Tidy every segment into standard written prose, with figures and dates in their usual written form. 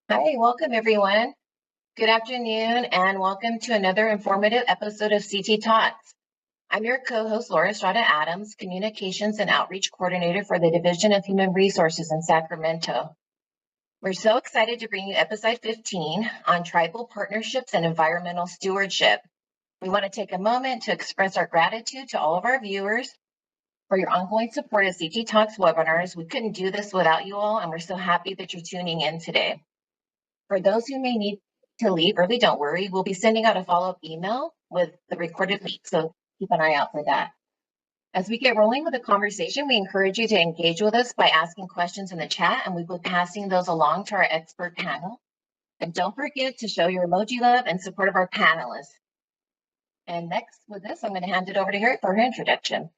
Hi, welcome everyone. Good afternoon and welcome to another informative episode of CT Talks. I'm your co-host Laura Estrada Adams, Communications and Outreach Coordinator for the Division of Human Resources in Sacramento. We're so excited to bring you episode 15 on tribal partnerships and environmental stewardship. We want to take a moment to express our gratitude to all of our viewers for your ongoing support of CT Talks webinars. We couldn't do this without you all, and we're so happy that you're tuning in today. For those who may need to leave early, don't worry. We'll be sending out a follow-up email with the recorded link, so keep an eye out for that. As we get rolling with the conversation, we encourage you to engage with us by asking questions in the chat, and we will be passing those along to our expert panel. And don't forget to show your emoji love and support of our panelists. And next with this, I'm going to hand it over to her for her introduction.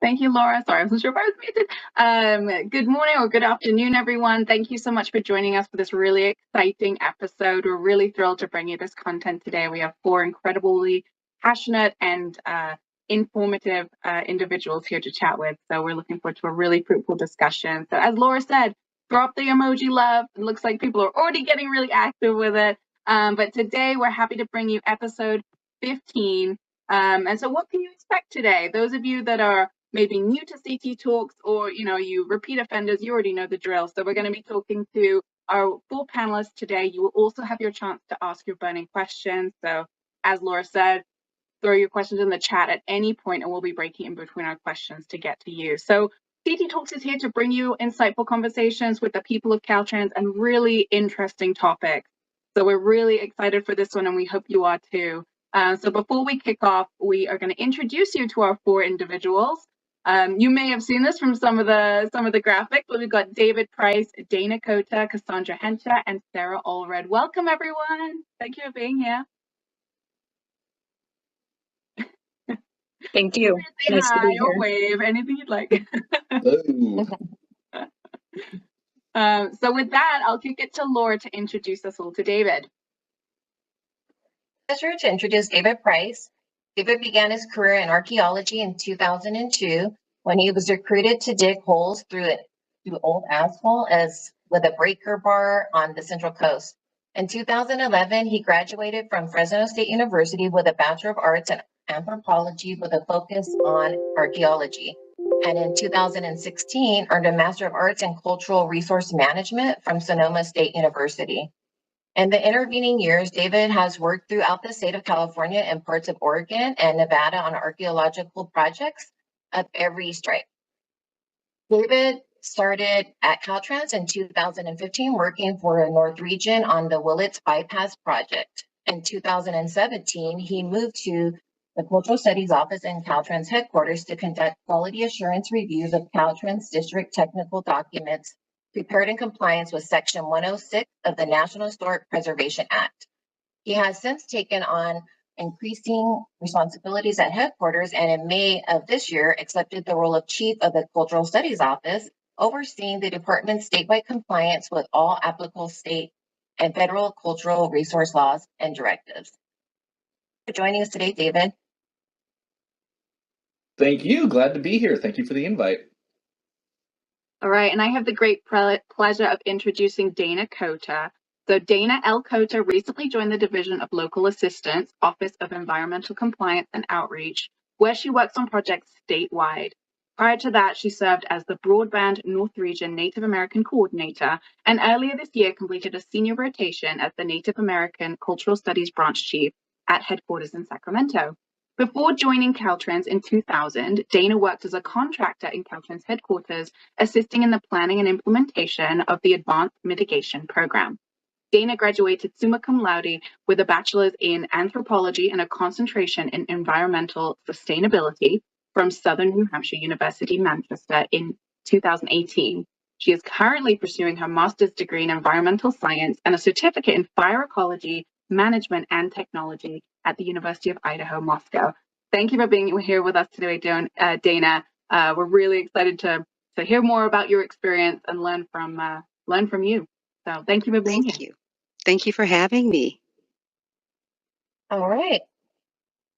Thank you, Laura. Sorry, I wasn't sure if I was muted. Good morning or good afternoon, everyone. Thank you so much for joining us for this really exciting episode. We're really thrilled to bring you this content today. We have 4 incredibly passionate and informative individuals here to chat with. So we're looking forward to a really fruitful discussion. So as Laura said, drop the emoji love. It looks like people are already getting really active with it. But today we're happy to bring you episode 15. And so what can you expect today? Those of you that are maybe new to CT Talks, or you repeat offenders, you already know the drill. So we're going to be talking to our 4 panelists today. You will also have your chance to ask your burning questions. So as Laura said, throw your questions in the chat at any point, and we'll be breaking in between our questions to get to you. So CT Talks is here to bring you insightful conversations with the people of Caltrans and really interesting topics. So we're really excited for this one, and we hope you are too. So before we kick off, we are going to introduce you to our 4 individuals. You may have seen this from some of the graphics, but we've got David Price, Dana Cota, Cassandra Hensha, and Sarah Allred. Welcome, everyone. Thank you for being here. Thank you. Say nice hi to be here. or wave, anything you'd like. So with that, I'll kick it to Laura to introduce us all to David. Pleasure to introduce David Price. David began his career in archaeology in 2002 when he was recruited to dig holes through old asphalt with a breaker bar on the Central Coast. In 2011, he graduated from Fresno State University with a Bachelor of Arts in Anthropology with a focus on archaeology. And in 2016, earned a Master of Arts in Cultural Resource Management from Sonoma State University. In the intervening years, David has worked throughout the state of California and parts of Oregon and Nevada on archaeological projects of every stripe. David started at Caltrans in 2015, working for the North Region on the Willits Bypass project. In 2017, he moved to the Cultural Studies Office in Caltrans headquarters to conduct quality assurance reviews of Caltrans district technical documents prepared in compliance with Section 106 of the National Historic Preservation Act. He has since taken on increasing responsibilities at headquarters, and in May of this year, accepted the role of Chief of the Cultural Studies Office, overseeing the department's statewide compliance with all applicable state and federal cultural resource laws and directives. For joining us today, David. Thank you. Glad to be here. Thank you for the invite. All right, and I have the great pleasure of introducing Dana Cota. So Dana L. Cota recently joined the Division of Local Assistance, Office of Environmental Compliance and Outreach, where she works on projects statewide. Prior to that, she served as the Broadband North Region Native American Coordinator, and earlier this year completed a senior rotation as the Native American Cultural Studies Branch Chief at headquarters in Sacramento. Before joining Caltrans in 2000, Dana worked as a contractor in Caltrans headquarters, assisting in the planning and implementation of the Advanced Mitigation Program. Dana graduated summa cum laude with a bachelor's in anthropology and a concentration in environmental sustainability from Southern New Hampshire University, Manchester in 2018. She is currently pursuing her master's degree in environmental science and a certificate in fire ecology, management, and technology at the University of Idaho, Moscow. Thank you for being here with us today, Dana. We're really excited to hear more about your experience and learn from you. So thank you for being here. Thank you for having me. All right.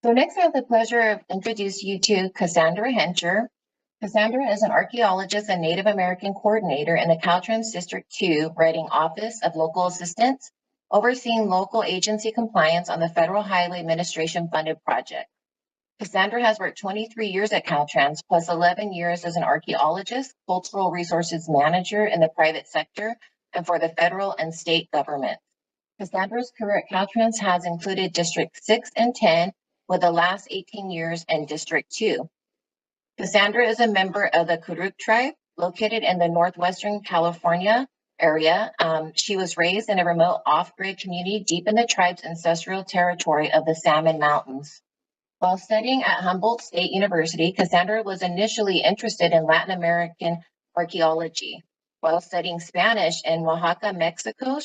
So next I have the pleasure of introducing you to Cassandra Hensha. Cassandra is an archaeologist and Native American coordinator in the Caltrans District 2 Reading Office of Local Assistance, overseeing local agency compliance on the Federal Highway Administration funded project. Cassandra has worked 23 years at Caltrans, plus 11 years as an archaeologist, cultural resources manager in the private sector, and for the federal and state government. Cassandra's career at Caltrans has included District 6 and 10, with the last 18 years in District 2. Cassandra is a member of the Kuruk tribe, located in the northwestern California area. She was raised in a remote off-grid community deep in the tribe's ancestral territory of the Salmon Mountains. While studying at Humboldt State University, Cassandra was initially interested in Latin American archaeology. While studying Spanish in Oaxaca, Mexico,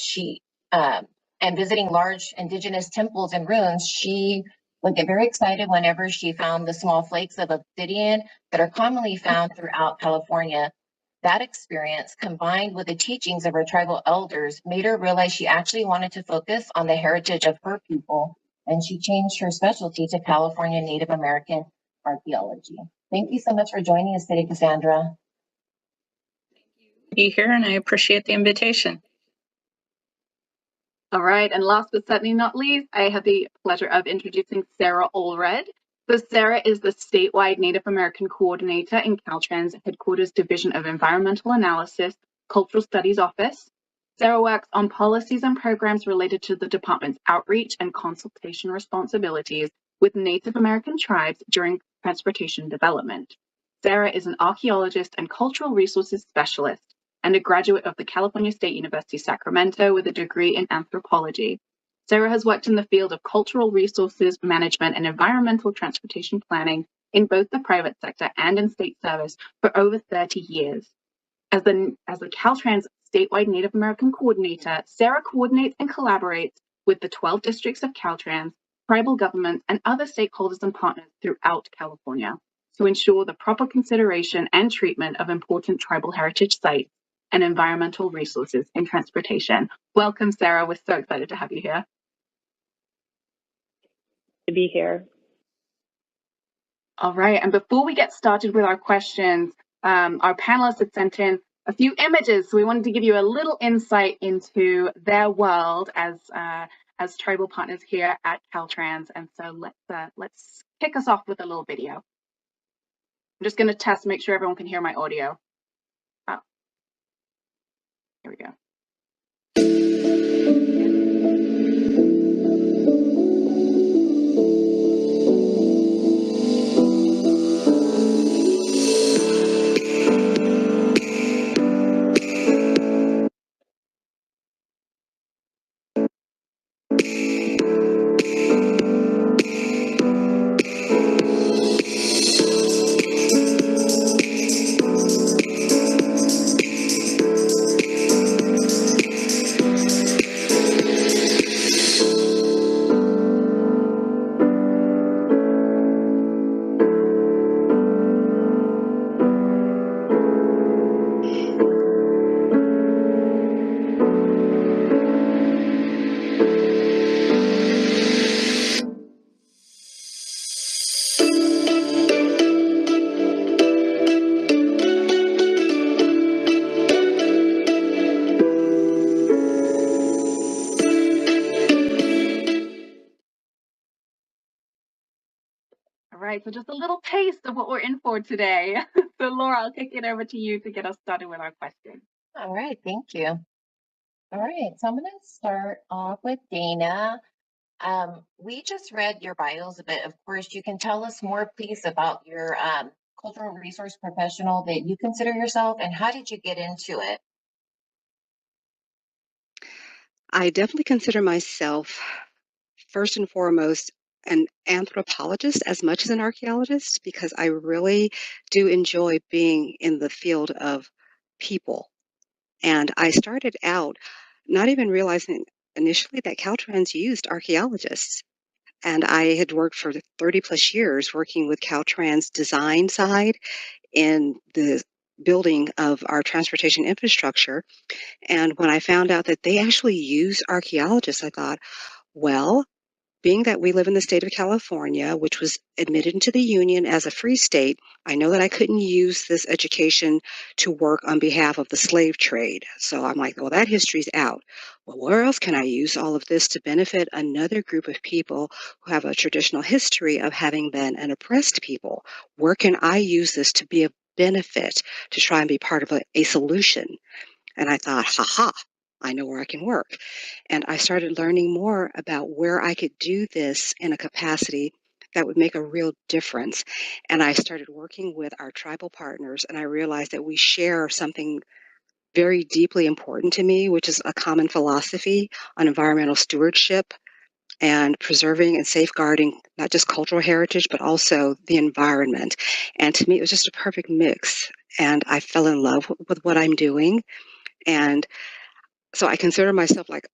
and visiting large indigenous temples and ruins, she would get very excited whenever she found the small flakes of obsidian that are commonly found throughout California. That experience, combined with the teachings of her tribal elders, made her realize she actually wanted to focus on the heritage of her people, and she changed her specialty to California Native American archaeology. Thank you so much for joining us today, Cassandra. Be here, and I appreciate the invitation. All right, and last but certainly not least, I have the pleasure of introducing Sarah Allred. So Sarah is the statewide Native American coordinator in Caltrans Headquarters Division of Environmental Analysis, Cultural Studies Office. Sarah works on policies and programs related to the department's outreach and consultation responsibilities with Native American tribes during transportation development. Sarah is an archaeologist and cultural resources specialist, and a graduate of the California State University, Sacramento, with a degree in anthropology. Sarah has worked in the field of cultural resources management and environmental transportation planning in both the private sector and in state service for over 30 years. As the Caltrans statewide Native American coordinator, Sarah coordinates and collaborates with the 12 districts of Caltrans, tribal governments, and other stakeholders and partners throughout California to ensure the proper consideration and treatment of important tribal heritage sites and environmental resources in transportation. Welcome, Sarah. We're so excited to have you here. To be here. All right, and before we get started with our questions, our panelists had sent in a few images, so we wanted to give you a little insight into their world as tribal partners here at Caltrans. And so let's kick us off with a little video. I'm just going to test, make sure everyone can hear my audio. Oh, here we go. All right, so just a little taste of what we're in for today. So Laura, I'll kick it over to you to get us started with our question. All right, thank you. All right, so I'm going to start off with Dana. We just read your bios, but of course you can tell us more, please, about your cultural resource professional that you consider yourself, and how did you get into it? I definitely consider myself, first and foremost, an anthropologist as much as an archaeologist, because I really do enjoy being in the field of people. And I started out not even realizing initially that Caltrans used archaeologists. And I had worked for 30 plus years working with Caltrans design side in the building of our transportation infrastructure. And when I found out that they actually use archaeologists, I thought, well, being that we live in the state of California, which was admitted into the Union as a free state, I know that I couldn't use this education to work on behalf of the slave trade. So I'm like, well, that history's out. Well, where else can I use all of this to benefit another group of people who have a traditional history of having been an oppressed people? Where can I use this to be a benefit, to try and be part of a solution? And I thought, I know where I can work. And I started learning more about where I could do this in a capacity that would make a real difference. And I started working with our tribal partners, and I realized that we share something very deeply important to me, which is a common philosophy on environmental stewardship and preserving and safeguarding not just cultural heritage, but also the environment. And to me, it was just a perfect mix. And I fell in love with what I'm doing. And so I consider myself like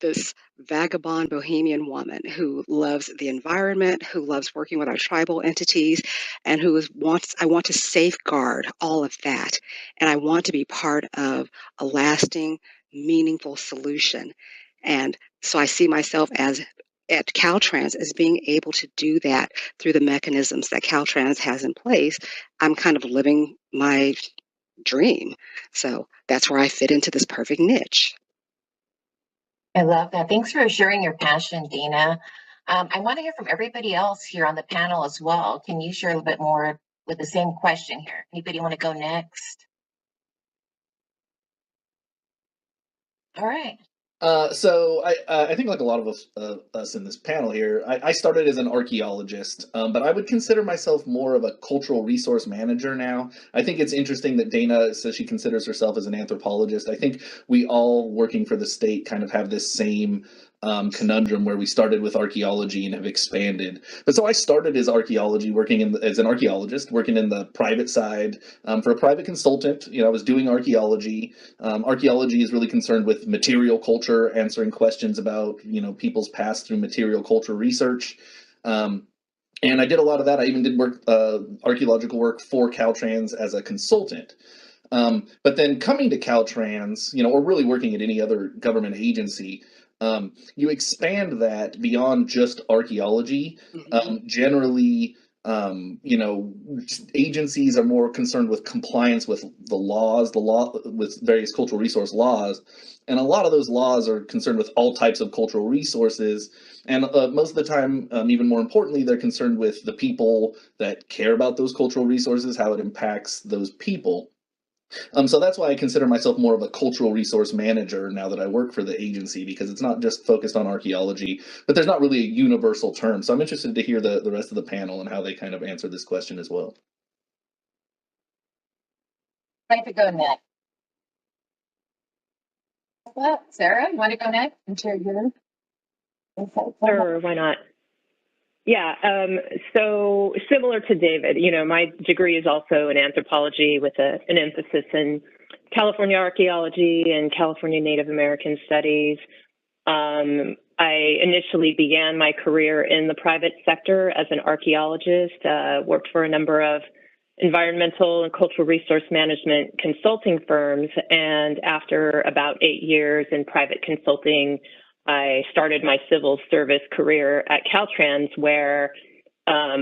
this vagabond bohemian woman who loves the environment, who loves working with our tribal entities, and I want to safeguard all of that. And I want to be part of a lasting, meaningful solution. And so I see myself as at Caltrans as being able to do that through the mechanisms that Caltrans has in place. I'm kind of living my dream. So that's where I fit into this perfect niche. I love that. Thanks for sharing your passion, Dana. I want to hear from everybody else here on the panel as well. Can you share a little bit more with the same question here? Anybody want to go next? All right. I think like a lot of us in this panel here, I started as an archaeologist, but I would consider myself more of a cultural resource manager now. I think it's interesting that Dana says she considers herself as an anthropologist. I think we all working for the state kind of have this same conundrum where we started with archaeology and have expanded. But so I started as archaeology, as an archaeologist, working in the private side for a private consultant. I was doing archaeology. Archaeology is really concerned with material culture, answering questions about people's past through material culture research. And I did a lot of that. I even did archaeological work for Caltrans as a consultant. But then coming to Caltrans, or really working at any other government agency, you expand that beyond just archaeology. Generally, agencies are more concerned with compliance with the law with various cultural resource laws. And a lot of those laws are concerned with all types of cultural resources. And most of the time, even more importantly, they're concerned with the people that care about those cultural resources, how it impacts those people. So that's why I consider myself more of a cultural resource manager now that I work for the agency, because it's not just focused on archaeology, but there's not really a universal term. So I'm interested to hear the rest of the panel and how they kind of answer this question as well. I'd like to go next. Well, Sarah, you want to go next and share your insights? Sure, why not? Yeah, so similar to David, my degree is also in anthropology with an emphasis in California archaeology and California Native American studies. I initially began my career in the private sector as an archaeologist, worked for a number of environmental and cultural resource management consulting firms, and after about 8 years in private consulting, I started my civil service career at Caltrans, where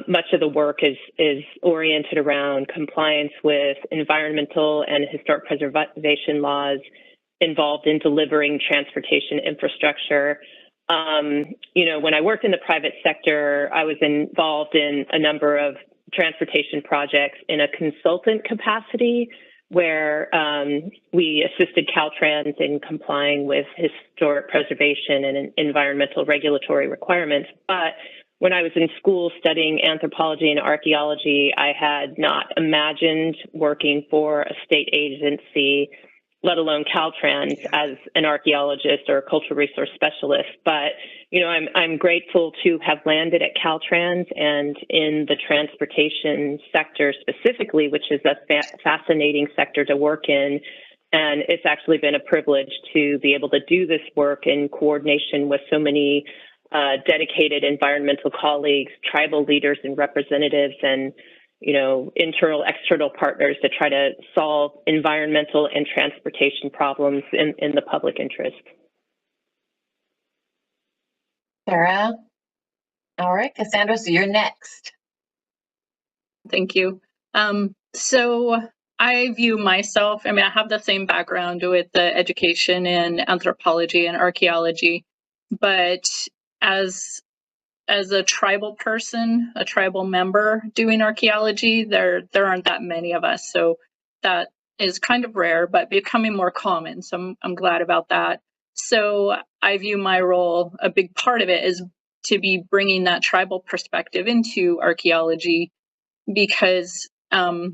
much of the work is oriented around compliance with environmental and historic preservation laws involved in delivering transportation infrastructure. When I worked in the private sector, I was involved in a number of transportation projects in a consultant capacity, where we assisted Caltrans in complying with historic preservation and environmental regulatory requirements. But when I was in school studying anthropology and archaeology, I had not imagined working for a state agency, let alone Caltrans, as an archaeologist or a cultural resource specialist. But, I'm grateful to have landed at Caltrans and in the transportation sector specifically, which is a fascinating sector to work in. And it's actually been a privilege to be able to do this work in coordination with so many dedicated environmental colleagues, tribal leaders and representatives, and internal, external partners to try to solve environmental and transportation problems in the public interest. Sarah? All right, Cassandra, so you're next. Thank you. So I view myself, I mean, I have the same background with the education in anthropology and archaeology, but as a tribal person, a tribal member doing archaeology, there aren't that many of us. So that is kind of rare, but becoming more common. So I'm glad about that. So I view my role, a big part of it is to be bringing that tribal perspective into archaeology, because a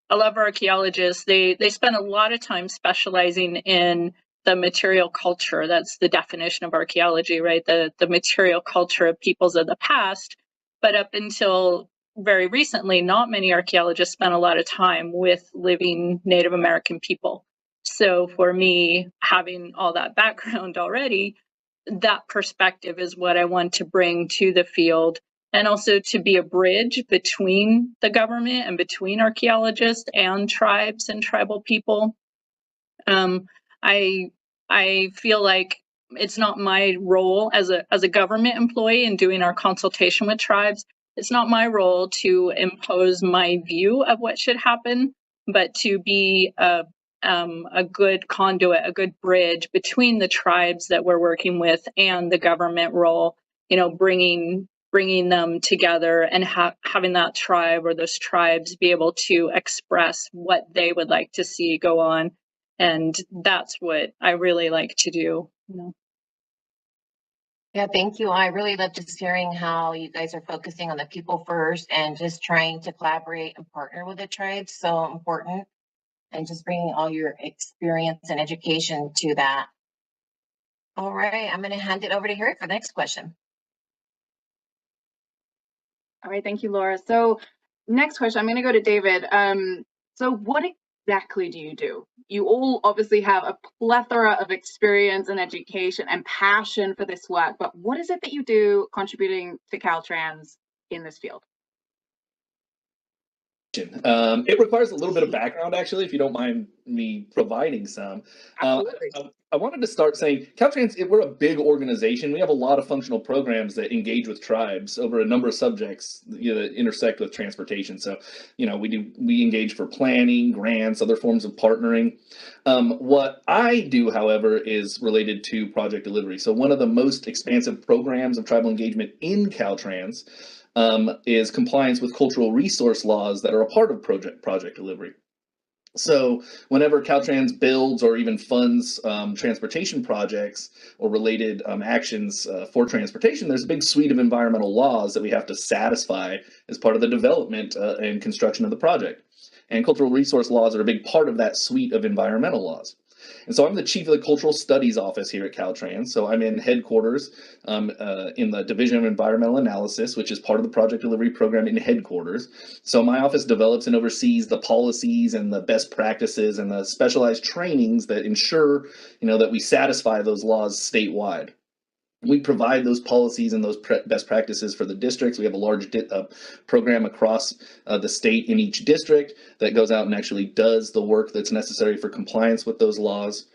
lot of archaeologists, they spend a lot of time specializing in the material culture. That's the definition of archaeology, right? The material culture of peoples of the past. But up until very recently, not many archaeologists spent a lot of time with living Native American people. So for me, having all that background already, that perspective is what I want to bring to the field, and also to be a bridge between the government and between archaeologists and tribes and tribal people. I feel like it's not my role as a government employee in doing our consultation with tribes. It's not my role to impose my view of what should happen, but to be a good conduit, a good bridge between the tribes that we're working with and the government role. You know, bringing them together and having that tribe or those tribes be able to express what they would like to see go on. And that's what I really like to do. You know. Yeah, thank you. I really love just hearing how you guys are focusing on the people first and just trying to collaborate and partner with the tribes. So important. And just bringing all your experience and education to that. All right, I'm going to hand it over to Harry for the next question. All right, thank you, Laura. So next question, I'm going to go to David. So what exactly do you do? You all obviously have a plethora of experience and education and passion for this work, but what is it that you do contributing to Caltrans in this field? It requires a little bit of background, actually, if you don't mind me providing some. I wanted to start saying Caltrans, we're a big organization. We have a lot of functional programs that engage with tribes over a number of subjects, you know, that intersect with transportation. So, you know, we engage for planning, grants, other forms of partnering. What I do, however, is related to project delivery. So one of the most expansive programs of tribal engagement in Caltrans is compliance with cultural resource laws that are a part of project delivery. So whenever Caltrans builds or even funds transportation projects or related actions for transportation, there's a big suite of environmental laws that we have to satisfy as part of the development and construction of the project. And cultural resource laws are a big part of that suite of environmental laws. And so I'm the chief of the Cultural Studies Office here at Caltrans. So I'm in headquarters in the Division of Environmental Analysis, which is part of the project delivery program in headquarters. So my office develops and oversees the policies and the best practices and the specialized trainings that ensure, you know, that we satisfy those laws statewide. We provide those policies and those best practices for the districts. We have a large program across the state in each district that goes out and actually does the work that's necessary for compliance with those laws.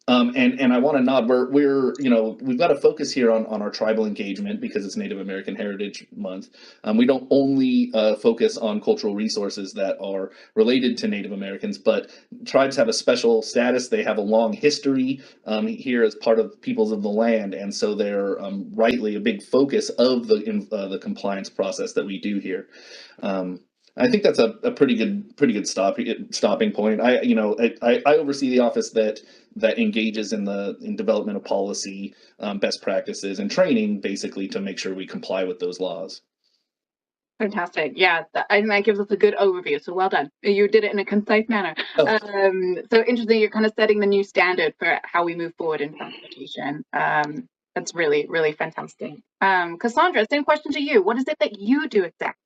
And I want to nod, we're you know, we've got to focus here on our tribal engagement because it's Native American Heritage Month. We don't only focus on cultural resources that are related to Native Americans, but tribes have a special status. They have a long history here as part of peoples of the land, and so they're rightly a big focus of the compliance process that we do here. I think that's a pretty good stopping point. I oversee the office that engages in development of policy, best practices, and training, basically to make sure we comply with those laws. Fantastic. Yeah, I think that gives us a good overview. So well done. You did it in a concise manner. Oh. So interesting. You're kind of setting the new standard for how we move forward in transportation. That's really, really fantastic. Cassandra, same question to you. What is it that you do exactly?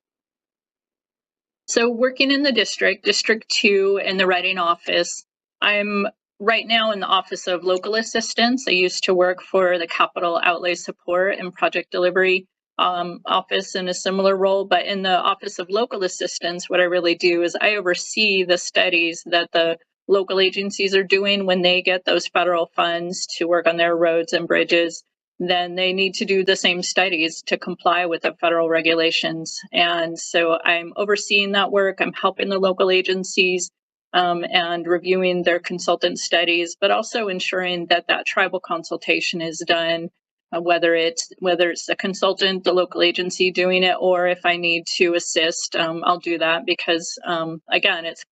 So working in the District 2 in the Reading office, I'm right now in the Office of Local Assistance. I used to work for the Capital Outlay Support and Project Delivery office in a similar role, but in the Office of Local Assistance, what I really do is I oversee the studies that the local agencies are doing when they get those federal funds to work on their roads and bridges. then they need to do the same studies to comply with the federal regulations. And so I'm overseeing that work. I'm helping the local agencies and reviewing their consultant studies, but also ensuring that that tribal consultation is done, whether it's a consultant, the local agency doing it, or if I need to assist, I'll do that because, again, it's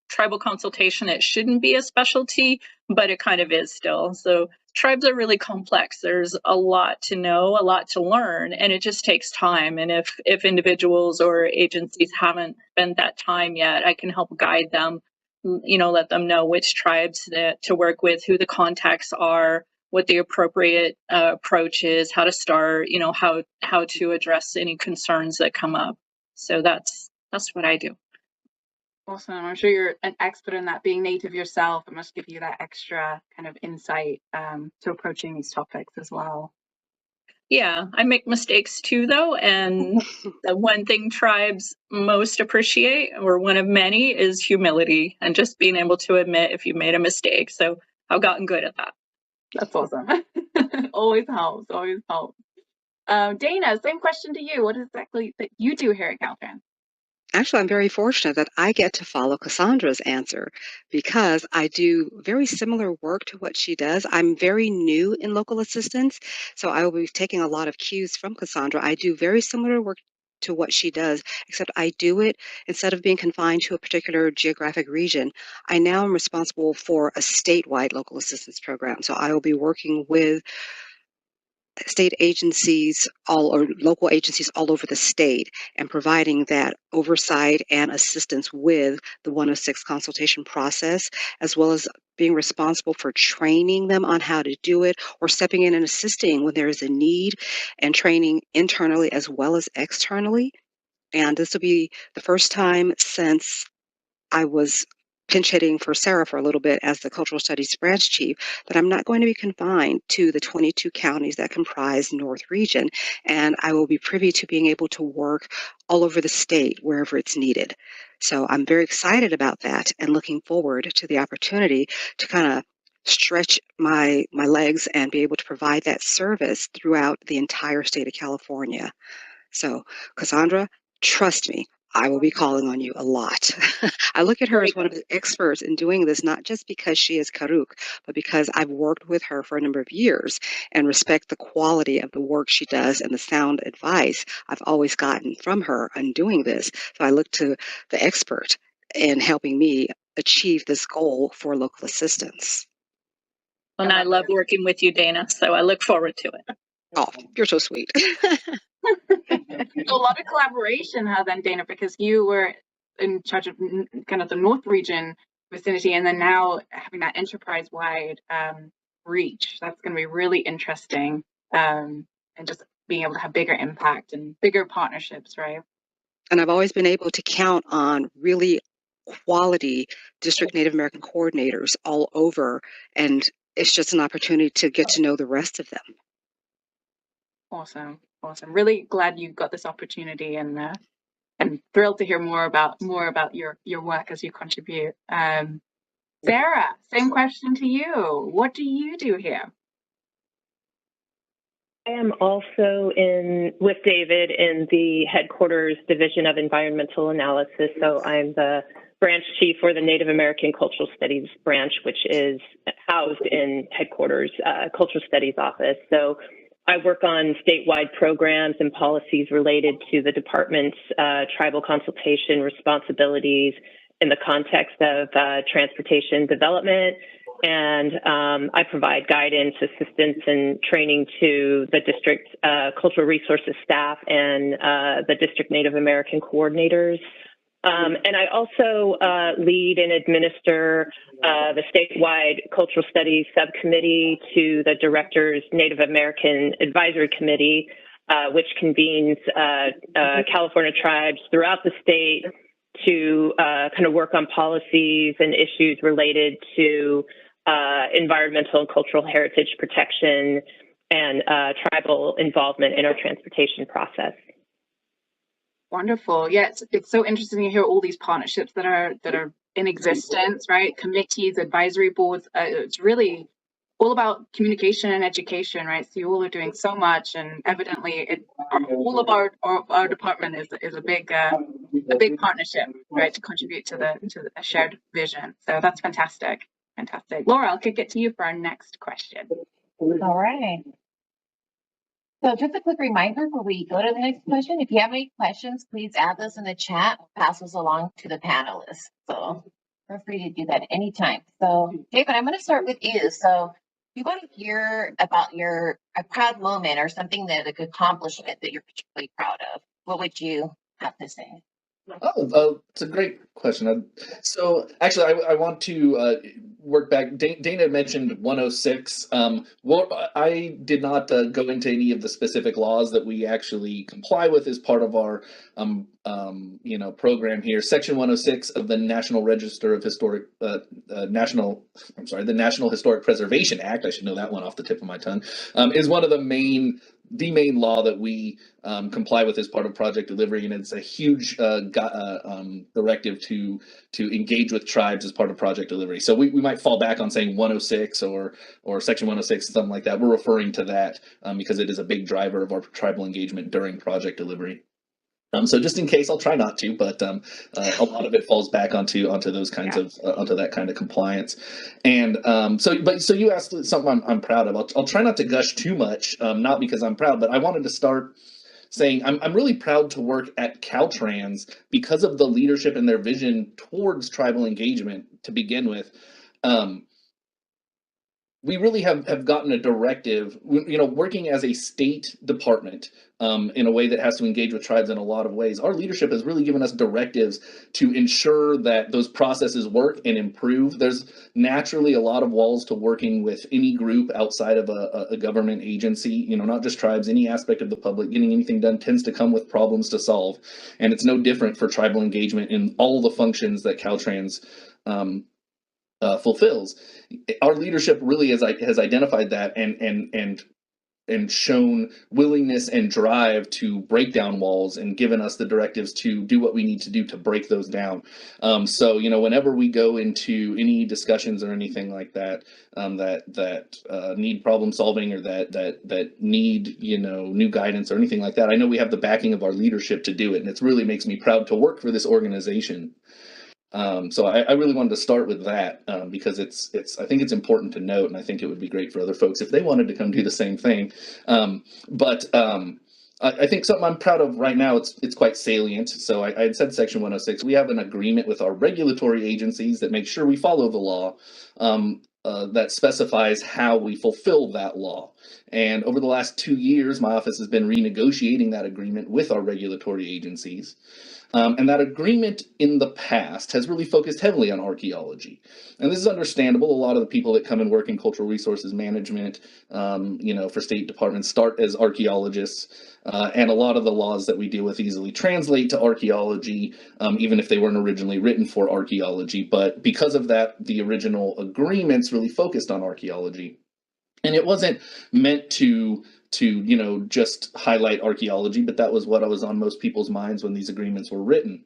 tribal consultation. It shouldn't be a specialty, but it kind of is still. So tribes are really complex. There's a lot to know, a lot to learn, and it just takes time. And if individuals or agencies haven't spent that time yet, I can help guide them, let them know which tribes to work with, who the contacts are, what the appropriate approach is, how to start, how to address any concerns that come up. So that's what I do. Awesome. I'm sure you're an expert in that. Being Native yourself, it must give you that extra kind of insight to approaching these topics as well. Yeah, I make mistakes too, though. And the one thing tribes most appreciate, or one of many, is humility and just being able to admit if you made a mistake. So I've gotten good at that. That's awesome. Always helps. Always helps. Dana, same question to you. What exactly that you do here at Caltrans? Actually, I'm very fortunate that I get to follow Cassandra's answer because I do very similar work to what she does. I'm very new in local assistance, so I will be taking a lot of cues from Cassandra. I do very similar work to what she does, except I do it instead of being confined to a particular geographic region. I now am responsible for a statewide local assistance program. So I will be working with state agencies or local agencies all over the state and providing that oversight and assistance with the 106 consultation process, as well as being responsible for training them on how to do it or stepping in and assisting when there is a need and training internally as well as externally. And this will be the first time since I was pinch hitting for Sarah for a little bit as the Cultural Studies branch chief, that I'm not going to be confined to the 22 counties that comprise North Region, and I will be privy to being able to work all over the state wherever it's needed. So I'm very excited about that and looking forward to the opportunity to kind of stretch my legs and be able to provide that service throughout the entire state of California. So, Cassandra, trust me, I will be calling on you a lot. I look at her as one of the experts in doing this, not just because she is Karuk, but because I've worked with her for a number of years and respect the quality of the work she does and the sound advice I've always gotten from her on doing this. So I look to the expert in helping me achieve this goal for local assistance. And I love working with you, Dana, so I look forward to it. Oh, you're so sweet. A lot of collaboration, then, Dana, because you were in charge of kind of the North Region vicinity, and then now having that enterprise-wide reach. That's going to be really interesting, and just being able to have bigger impact and bigger partnerships, right? And I've always been able to count on really quality district Native American coordinators all over, and it's just an opportunity to get to know the rest of them. Awesome. Really glad you got this opportunity, and thrilled to hear more about your work as you contribute. Sarah, same question to you. What do you do here? I am also with David in the headquarters division of environmental analysis. So I'm the branch chief for the Native American Cultural Studies branch, which is housed in headquarters Cultural Studies office. So I work on statewide programs and policies related to the department's tribal consultation responsibilities in the context of transportation development. And I provide guidance, assistance, and training to the district cultural resources staff and the district Native American coordinators. And I also lead and administer the statewide cultural studies subcommittee to the director's Native American Advisory Committee, which convenes California tribes throughout the state to kind of work on policies and issues related to environmental and cultural heritage protection and tribal involvement in our transportation process. Wonderful. Yeah, it's so interesting to hear all these partnerships that are in existence, right? Committees, advisory boards. It's really all about communication and education, right? So you all are doing so much, and evidently, all of our department is a big partnership, right, to contribute to the shared vision. So that's fantastic, fantastic. Laura, I'll kick it to you for our next question. All right. So just a quick reminder before we go to the next question, if you have any questions, please add those in the chat, pass those along to the panelists. So feel free to do that anytime. So David, I'm going to start with you. So we want to hear about a proud moment or something that like accomplishment that you're particularly proud of. What would you have to say? Oh, it's a great question. So actually, I want to work back. Dana mentioned 106. Well, I did not go into any of the specific laws that we actually comply with as part of our program here. Section 106 of the National Register of Historic the National Historic Preservation Act. I should know that one off the tip of my tongue. Is one of the main law that we comply with as part of project delivery, and it's a huge directive to engage with tribes as part of project delivery. So we might fall back on saying 106 or section 106, something like that. We're referring to that because it is a big driver of our tribal engagement during project delivery. So just in case, I'll try not to, but a lot of it falls back onto those kinds of onto that kind of compliance. And so you asked something I'm proud of. I'll try not to gush too much, not because I'm proud, but I wanted to start saying I'm really proud to work at Caltrans because of the leadership and their vision towards tribal engagement to begin with. We really have gotten a directive, working as a state department in a way that has to engage with tribes in a lot of ways. Our leadership has really given us directives to ensure that those processes work and improve. There's naturally a lot of walls to working with any group outside of a government agency, not just tribes, any aspect of the public. Getting anything done tends to come with problems to solve. And it's no different for tribal engagement in all the functions that Caltrans fulfills. Our leadership really has identified that and shown willingness and drive to break down walls and given us the directives to do what we need to do to break those down. So whenever we go into any discussions or anything like that that need problem solving or that need new guidance or anything like that, I know we have the backing of our leadership to do it, and it really makes me proud to work for this organization. So I really wanted to start with that because I think it's important to note, and I think it would be great for other folks if they wanted to come do the same thing. But I think something I'm proud of right now, it's quite salient. So I had said Section 106. We have an agreement with our regulatory agencies that make sure we follow the law that specifies how we fulfill that law. And over the last 2 years, my office has been renegotiating that agreement with our regulatory agencies. And that agreement in the past has really focused heavily on archaeology. And this is understandable. A lot of the people that come and work in cultural resources management, for state departments start as archaeologists. And a lot of the laws that we deal with easily translate to archaeology, even if they weren't originally written for archaeology. But because of that, the original agreements really focused on archaeology. And it wasn't meant to just highlight archaeology, but that was what was on most people's minds when these agreements were written.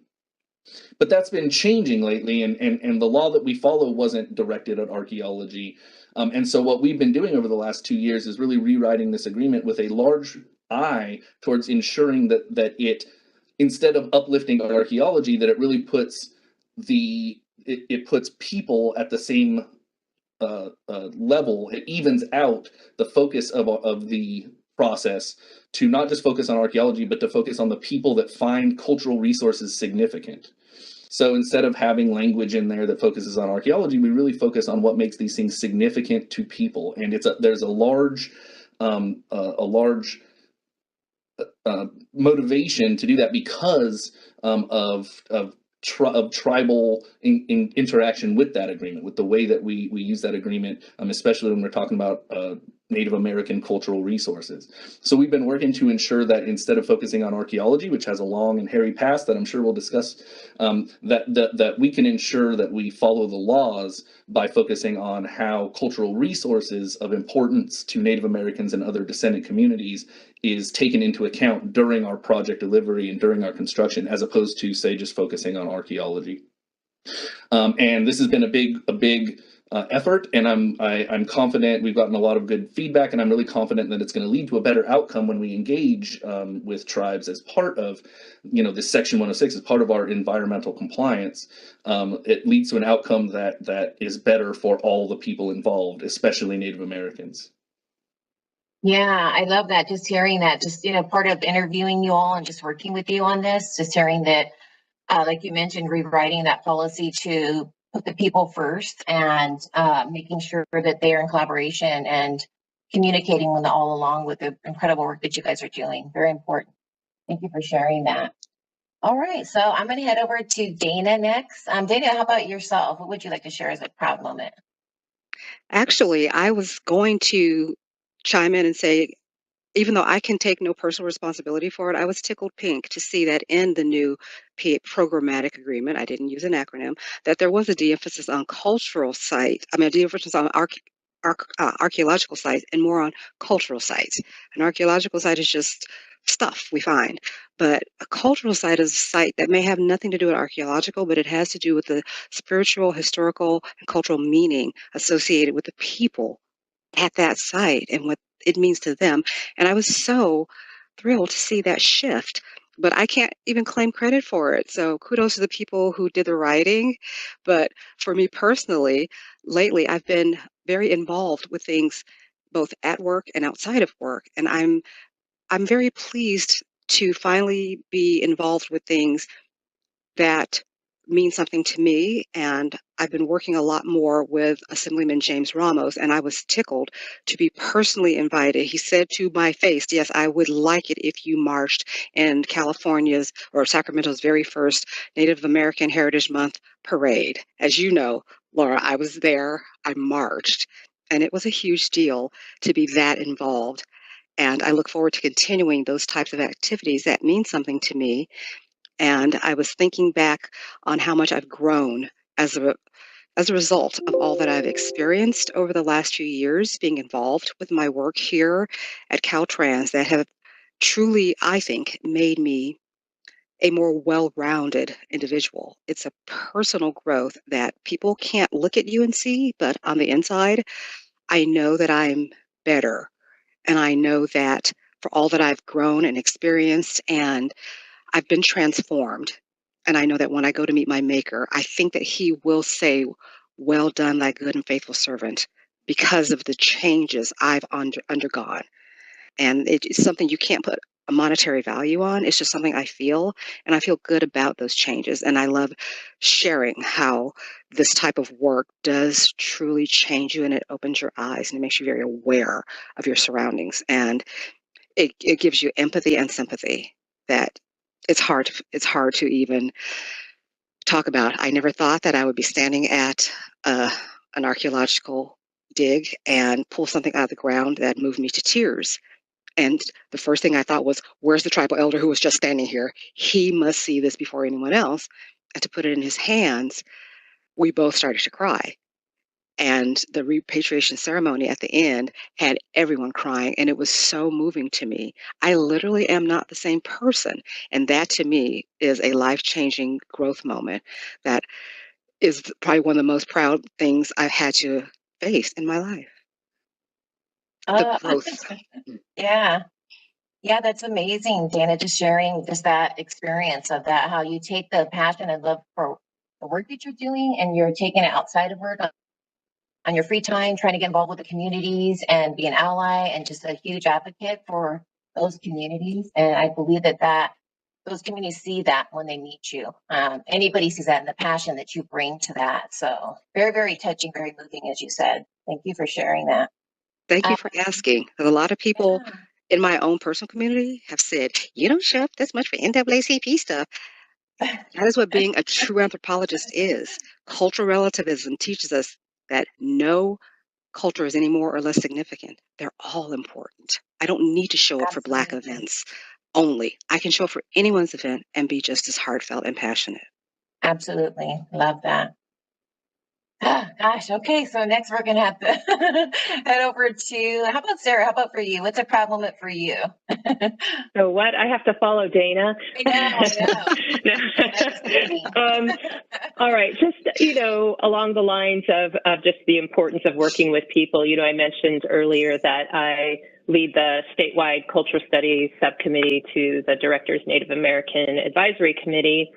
But that's been changing lately, and the law that we follow wasn't directed at archaeology. And so what we've been doing over the last 2 years is really rewriting this agreement with a large eye towards ensuring that it, instead of uplifting archaeology, that it really puts it puts people at the same level. It evens out the focus of the process to not just focus on archaeology, but to focus on the people that find cultural resources significant. So instead of having language in there that focuses on archaeology, we really focus on what makes these things significant to people. And there's a large motivation to do that because of tribal interaction with that agreement, with the way that we use that agreement, especially when we're talking about Native American cultural resources. So we've been working to ensure that instead of focusing on archaeology, which has a long and hairy past that I'm sure we'll discuss, that we can ensure that we follow the laws by focusing on how cultural resources of importance to Native Americans and other descendant communities is taken into account during our project delivery and during our construction, as opposed to, say, just focusing on archaeology. And this has been a big effort, and I'm confident. We've gotten a lot of good feedback, and I'm really confident that it's going to lead to a better outcome when we engage with tribes as part of, this Section 106 as part of our environmental compliance. It leads to an outcome that is better for all the people involved, especially Native Americans. Yeah, I love that. Just hearing that, just, part of interviewing you all and just working with you on this, just hearing that, like you mentioned, rewriting that policy to put the people first and making sure that they are in collaboration and communicating with all along with the incredible work that you guys are doing. Very important. Thank you for sharing that. All right, so I'm going to head over to Dana next. Dana, how about yourself? What would you like to share as a proud moment? Actually, I was going to chime in and say, even though I can take no personal responsibility for it, I was tickled pink to see that in the new programmatic agreement, I didn't use an acronym, that there was a de-emphasis on cultural sites, a de-emphasis on archaeological sites and more on cultural sites. An archaeological site is just stuff we find, but a cultural site is a site that may have nothing to do with archaeological, but it has to do with the spiritual, historical, and cultural meaning associated with the people at that site and what it means to them. And I was so thrilled to see that shift, but I can't even claim credit for it. So kudos to the people who did the writing. But for me personally, lately I've been very involved with things both at work and outside of work. And I'm very pleased to finally be involved with things that mean something to me. And I've been working a lot more with Assemblyman James Ramos, and I was tickled to be personally invited. He said to my face, yes, I would like it if you marched in California's or Sacramento's very first Native American Heritage Month parade. As you know, Laura, I was there, I marched, and it was a huge deal to be that involved. And I look forward to continuing those types of activities that mean something to me. And I was thinking back on how much I've grown as a result of all that I've experienced over the last few years being involved with my work here at Caltrans that have truly, I think, made me a more well-rounded individual. It's a personal growth that people can't look at you and see, but on the inside, I know that I'm better. And I know that for all that I've grown and experienced and I've been transformed. And I know that when I go to meet my maker, I think that he will say, well done, thy good and faithful servant, because of the changes I've undergone. And it's something you can't put a monetary value on. It's just something I feel, and I feel good about those changes. And I love sharing how this type of work does truly change you, and it opens your eyes and it makes you very aware of your surroundings. And it gives you empathy and sympathy that it's hard to even talk about. I never thought that I would be standing at an archaeological dig and pull something out of the ground that moved me to tears. And the first thing I thought was, where's the tribal elder who was just standing here? He must see this before anyone else. And to put it in his hands, we both started to cry. And the repatriation ceremony at the end had everyone crying, and it was so moving to me. I literally am not the same person. And that to me is a life-changing growth moment that is probably one of the most proud things I've had to face in my life. The growth. Yeah. Yeah, that's amazing, Dana, just sharing just that experience of that, how you take the passion and love for the work that you're doing and you're taking it outside of work on your free time, trying to get involved with the communities and be an ally and just a huge advocate for those communities. And I believe that those communities see that when they meet you. Anybody sees that in the passion that you bring to that. So very, very touching, very moving, as you said. Thank you for sharing that. Thank you for asking. 'Cause a lot of people Yeah. in my own personal community have said, you don't show up this much for NAACP stuff. That is what being a true anthropologist is. Cultural relativism teaches us that no culture is any more or less significant. They're all important. I don't need to show up for Black Absolutely. events only. I can show up for anyone's event and be just as heartfelt and passionate. Absolutely. Love that. Gosh, okay, so next we're gonna have to head over to, how about Sarah? How about for you? What's a problem for you? So what? I have to follow Dana. I know. No. All right. Just, along the lines of just the importance of working with people, I mentioned earlier that I lead the statewide cultural studies subcommittee to the Director's Native American Advisory Committee.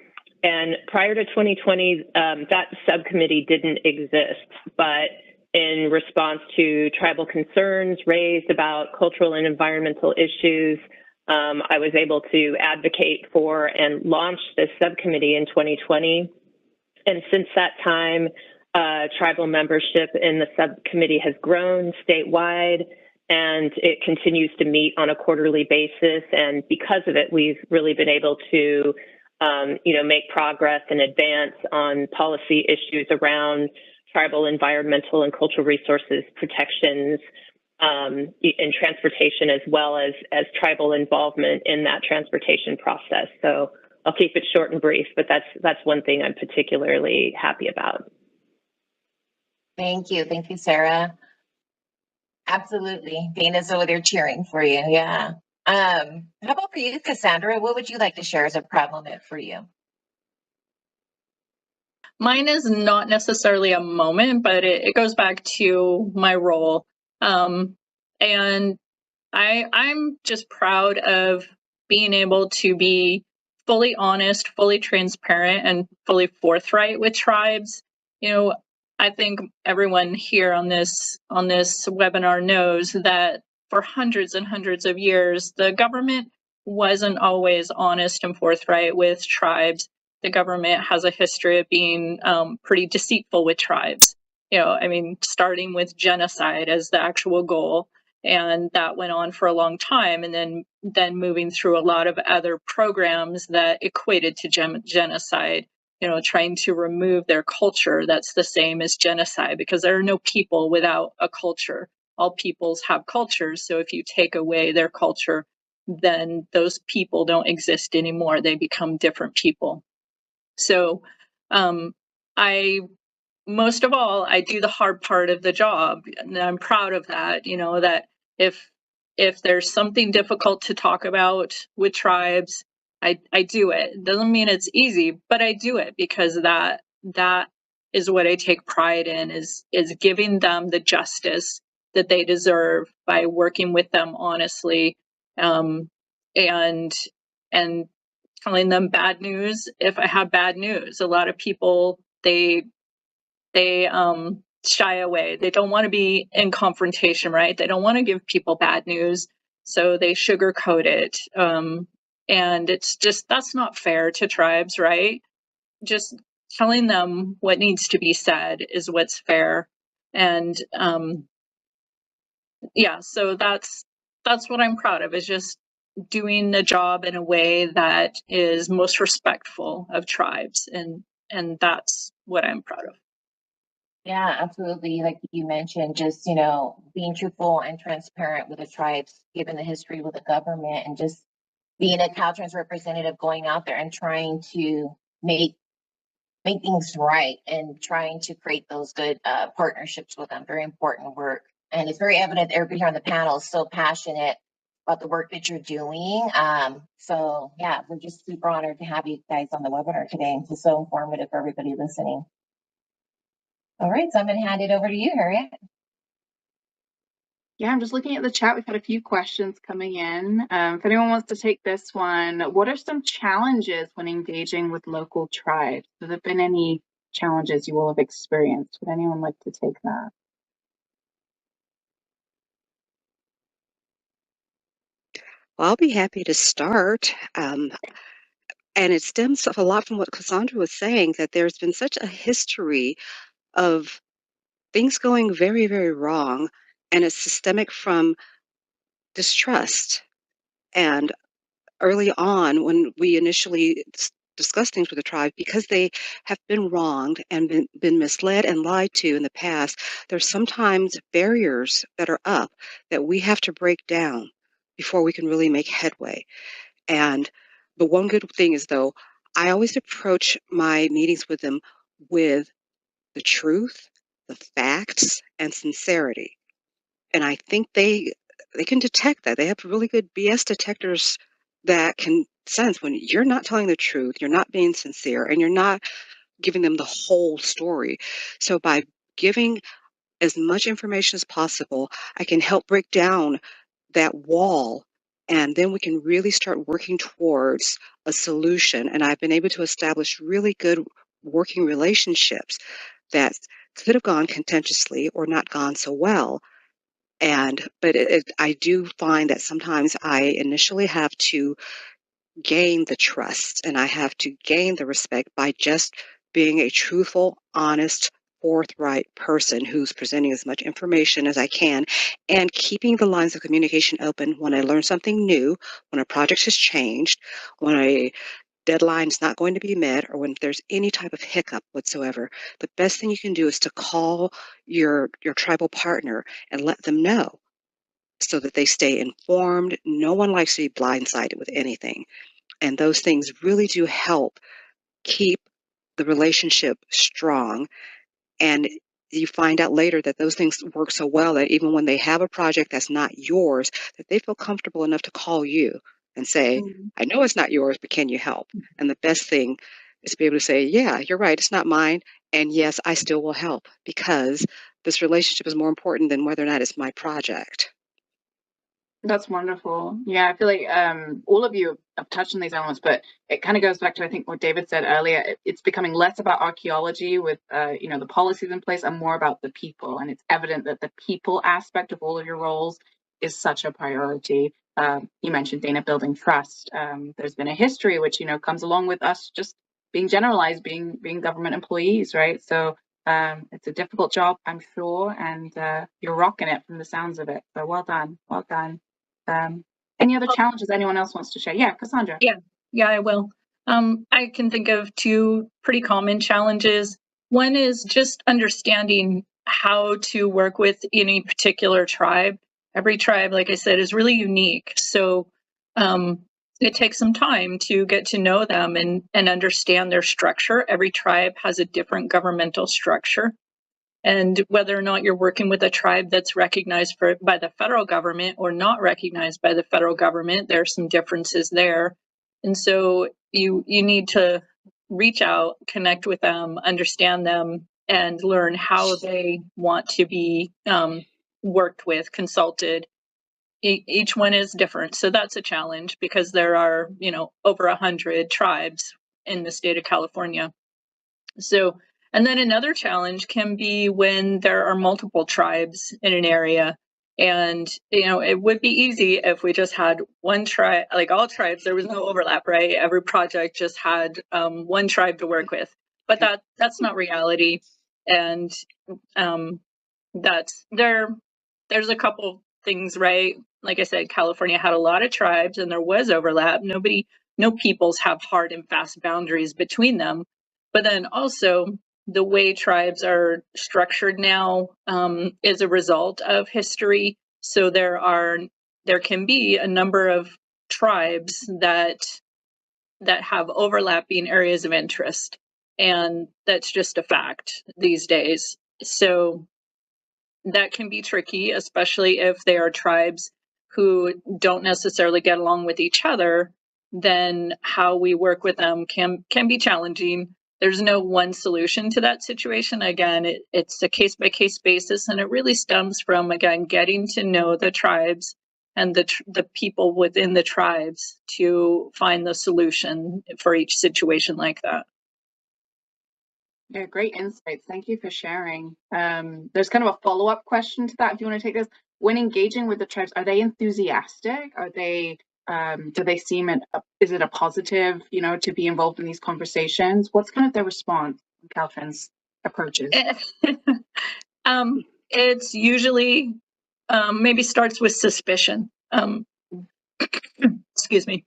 And prior to 2020, that subcommittee didn't exist, but in response to tribal concerns raised about cultural and environmental issues, I was able to advocate for and launch this subcommittee in 2020. And since that time, tribal membership in the subcommittee has grown statewide, and it continues to meet on a quarterly basis. And because of it, we've really been able to make progress and advance on policy issues around tribal, environmental, and cultural resources protections in transportation, as well as tribal involvement in that transportation process. So I'll keep it short and brief, but that's one thing I'm particularly happy about. Thank you, Sarah. Absolutely, Dana's over there cheering for you. Yeah. How about for you, Cassandra? What would you like to share as a problem for you? Mine is not necessarily a moment, but it goes back to my role. And I'm just proud of being able to be fully honest, fully transparent, and fully forthright with tribes. I think everyone here on this webinar knows that for hundreds and hundreds of years, the government wasn't always honest and forthright with tribes. The government has a history of being pretty deceitful with tribes. Starting with genocide as the actual goal, and that went on for a long time, and then moving through a lot of other programs that equated to genocide. Trying to remove their culture that's the same as genocide, because there are no people without a culture. All peoples have cultures, so if you take away their culture, then those people don't exist anymore. They become different people. So most of all, I do the hard part of the job, and I'm proud of that. That if there's something difficult to talk about with tribes, I do it. It doesn't mean it's easy, but I do it because that is what I take pride in, is giving them the justice that they deserve by working with them honestly, and telling them bad news if I have bad news. A lot of people, they shy away. They don't want to be in confrontation, right? They don't want to give people bad news, so they sugarcoat it. And it's just, that's not fair to tribes, right? Just telling them what needs to be said is what's fair. And so that's what I'm proud of, is just doing the job in a way that is most respectful of tribes, and that's what I'm proud of. Yeah, absolutely. Like you mentioned, just, being truthful and transparent with the tribes, given the history with the government, and just being a Caltrans representative, going out there and trying to make things right and trying to create those good partnerships with them. Very important work. And it's very evident that everybody here on the panel is so passionate about the work that you're doing. So yeah, we're just super honored to have you guys on the webinar today. And it's so informative for everybody listening. All right, so I'm going to hand it over to you, Harriet. Yeah, I'm just looking at the chat. We've had a few questions coming in. If anyone wants to take this one, what are some challenges when engaging with local tribes? Have there been any challenges you will have experienced? Would anyone like to take that? Well, I'll be happy to start. And it stems a lot from what Cassandra was saying, that there's been such a history of things going very, very wrong, and it's systemic from distrust. And early on, when we initially discussed things with the tribe, because they have been wronged and been misled and lied to in the past, there's sometimes barriers that are up that we have to break down before we can really make headway. And the one good thing is, though, I always approach my meetings with them with the truth the facts and sincerity. And I think they can detect that. They have really good BS detectors that can sense when you're not telling the truth, you're not being sincere, and you're not giving them the whole story. So by giving as much information as possible, I can help break down that wall. And then we can really start working towards a solution. And I've been able to establish really good working relationships that could have gone contentiously or not gone so well. But I do find that sometimes I initially have to gain the trust and I have to gain the respect by just being a truthful, honest, forthright person who's presenting as much information as I can and keeping the lines of communication open when I learn something new, when a project has changed, when a deadline is not going to be met, or when there's any type of hiccup whatsoever. The best thing you can do is to call your tribal partner and let them know so that they stay informed. No one likes to be blindsided with anything. And those things really do help keep the relationship strong. And you find out later that those things work so well that even when they have a project that's not yours, that they feel comfortable enough to call you and say, I know it's not yours, but can you help? And the best thing is to be able to say, yeah, you're right, it's not mine. And yes, I still will help because this relationship is more important than whether or not it's my project. That's wonderful. Yeah, I feel like all of you have touched on these elements, but it kind of goes back to, I think, what David said earlier. It's becoming less about archaeology with, the policies in place and more about the people. And it's evident that the people aspect of all of your roles is such a priority. You mentioned, Dana, building trust. There's been a history which, comes along with us just being generalized, being government employees, right? So it's a difficult job, I'm sure, and you're rocking it from the sounds of it. So well done, well done. Any other challenges anyone else wants to share? Yeah, Cassandra. Yeah, I will. I can think of two pretty common challenges. One is just understanding how to work with any particular tribe. Every tribe, like I said, is really unique. So it takes some time to get to know them and understand their structure. Every tribe has a different governmental structure. And whether or not you're working with a tribe that's recognized by the federal government or not recognized by the federal government, there are some differences there. And so you need to reach out, connect with them, understand them, and learn how they want to be worked with, consulted. Each one is different. So that's a challenge because there are, over 100 tribes in the state of California. So, and then another challenge can be when there are multiple tribes in an area. And, it would be easy if we just had one tribe, like all tribes, there was no overlap, right? Every project just had one tribe to work with. But that's not reality. And there's a couple things, right? Like I said, California had a lot of tribes and there was overlap. No peoples have hard and fast boundaries between them. But then also the way tribes are structured now is a result of history. So there can be a number of tribes that have overlapping areas of interest. And that's just a fact these days. So that can be tricky, especially if they are tribes who don't necessarily get along with each other. Then how we work with them can be challenging. There's no one solution to that situation. Again, it's a case-by-case basis, and it really stems from, again, getting to know the tribes and the people within the tribes to find the solution for each situation like that. Yeah, great insights. Thank you for sharing. There's kind of a follow-up question to that, if you want to take this. When engaging with the tribes, are they enthusiastic? Are they do they seem is it a positive, to be involved in these conversations? What's kind of their response from Caltrans approaches? It's usually maybe starts with suspicion. Excuse me.